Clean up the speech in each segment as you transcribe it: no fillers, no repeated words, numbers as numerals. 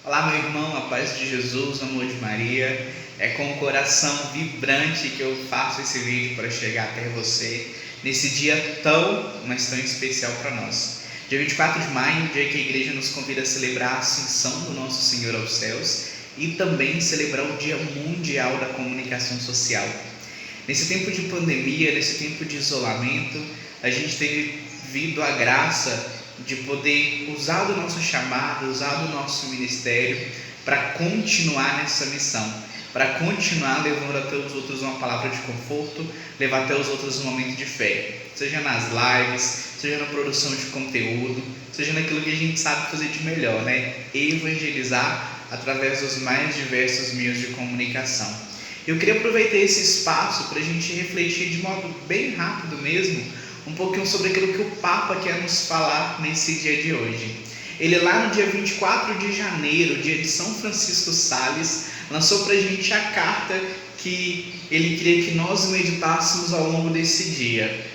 Olá, meu irmão, a paz de Jesus, o amor de Maria. É com o coração vibrante que eu faço esse vídeo para chegar até você nesse dia mas tão especial para nós. Dia 24 de maio, dia que a igreja nos convida a celebrar a ascensão do nosso Senhor aos céus e também celebrar o Dia Mundial da Comunicação Social. Nesse tempo de pandemia, nesse tempo de isolamento, a gente teve vindo a graça de poder usar do nosso chamado, usar do nosso ministério para continuar nessa missão, para continuar levando até os outros uma palavra de conforto, levar até os outros um momento de fé, seja nas lives, seja na produção de conteúdo, seja naquilo que a gente sabe fazer de melhor, né? Evangelizar através dos mais diversos meios de comunicação. Eu queria aproveitar esse espaço para a gente refletir de modo bem rápido mesmo, um pouquinho sobre aquilo que o Papa quer nos falar nesse dia de hoje. Ele lá no dia 24 de janeiro, dia de São Francisco Sales, lançou para a gente a carta que ele queria que nós meditássemos ao longo desse dia.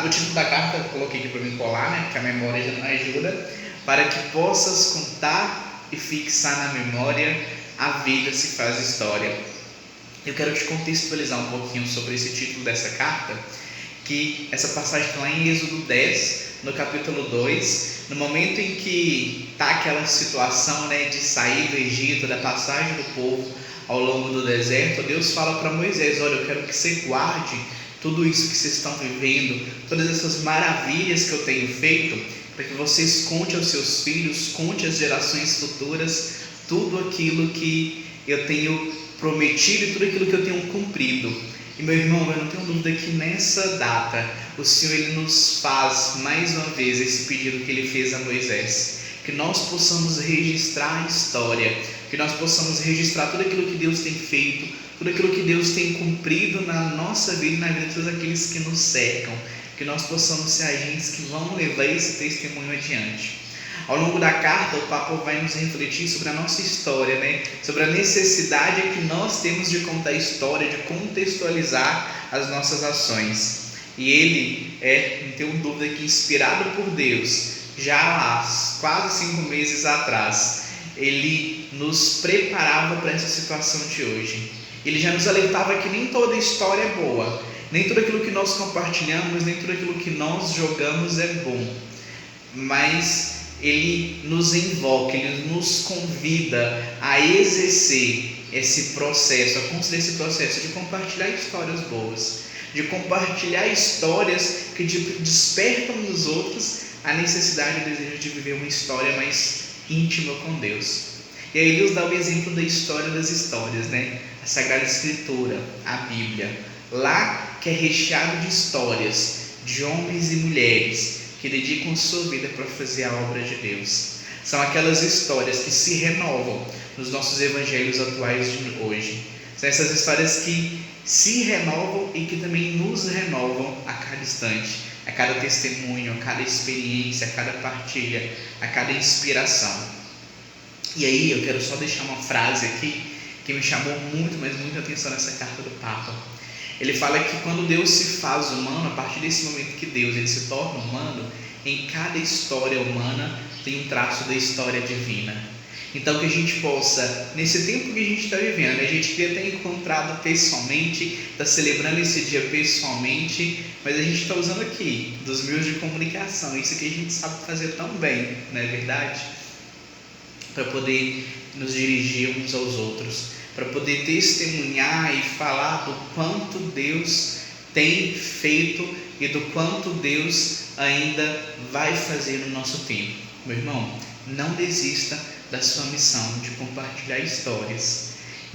O título da carta eu coloquei aqui para me colar, né, porque a memória já não ajuda. Para que possas contar e fixar na memória, a vida se faz história. Eu quero te contextualizar um pouquinho sobre esse título dessa carta, que essa passagem está lá em Êxodo 10, no capítulo 2, no momento em que está aquela situação, né, de sair do Egito, da passagem do povo ao longo do deserto. Deus fala para Moisés: olha, eu quero que você guarde tudo isso que vocês estão vivendo, todas essas maravilhas que eu tenho feito, para que vocês contem aos seus filhos, conte às gerações futuras tudo aquilo que eu tenho prometido e tudo aquilo que eu tenho cumprido. E meu irmão, eu não tenho dúvida que nessa data o Senhor ele nos faz mais uma vez esse pedido que ele fez a Moisés, que nós possamos registrar a história, que nós possamos registrar tudo aquilo que Deus tem feito, tudo aquilo que Deus tem cumprido na nossa vida e na vida de todos aqueles que nos cercam, que nós possamos ser agentes que vão levar esse testemunho adiante. Ao longo da carta, o Papa vai nos refletir sobre a nossa história, né? Sobre a necessidade que nós temos de contar a história, de contextualizar as nossas ações. E ele não tenho dúvida que, inspirado por Deus, já há quase 5 meses atrás, ele nos preparava para essa situação de hoje. Ele já nos alertava que nem toda história é boa, nem tudo aquilo que nós compartilhamos, nem tudo aquilo que nós jogamos é bom. Mas ele nos invoca, ele nos convida a exercer esse processo, a construir esse processo de compartilhar histórias boas, de compartilhar histórias que despertam nos outros a necessidade e o desejo de viver uma história mais íntima com Deus. E aí ele nos dá o exemplo da história das histórias, né? A Sagrada Escritura, a Bíblia, lá que é recheado de histórias de homens e mulheres que dedicam sua vida para fazer a obra de Deus. São aquelas histórias que se renovam nos nossos evangelhos atuais de hoje. São essas histórias que se renovam e que também nos renovam a cada instante, a cada testemunho, a cada experiência, a cada partilha, a cada inspiração. E aí eu quero só deixar uma frase aqui que me chamou muita atenção nessa carta do Papa. Ele fala que quando Deus se faz humano, a partir desse momento que Deus ele se torna humano, em cada história humana tem um traço da história divina. Então que a gente possa, nesse tempo que a gente está vivendo, a gente queria ter encontrado pessoalmente, está celebrando esse dia pessoalmente, mas a gente está usando aqui dos meios de comunicação, isso que a gente sabe fazer tão bem, não é verdade? Para poder nos dirigir uns aos outros, para poder testemunhar e falar do quanto Deus tem feito e do quanto Deus ainda vai fazer no nosso tempo. Meu irmão, não desista da sua missão de compartilhar histórias,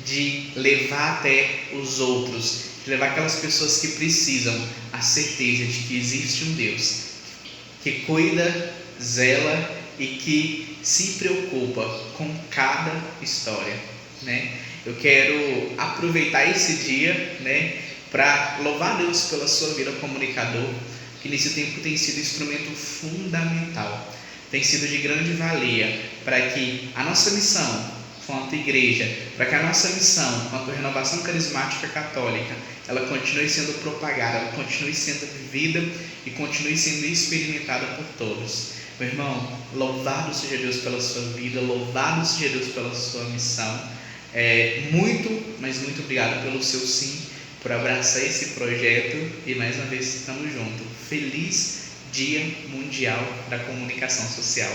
de levar até os outros, de levar aquelas pessoas que precisam a certeza de que existe um Deus que cuida, zela e que se preocupa com cada história, né? Eu quero aproveitar esse dia, né, para louvar Deus pela sua vida comunicador, que nesse tempo tem sido instrumento fundamental, tem sido de grande valia para que a nossa missão quanto igreja, para que a nossa missão quanto renovação carismática católica, ela continue sendo propagada, ela continue sendo vivida e continue sendo experimentada por todos. Meu irmão, louvado seja Deus pela sua vida, louvado seja Deus pela sua missão. Muito, mas muito obrigado pelo seu sim, por abraçar esse projeto e mais uma vez estamos juntos. Feliz Dia Mundial da Comunicação Social.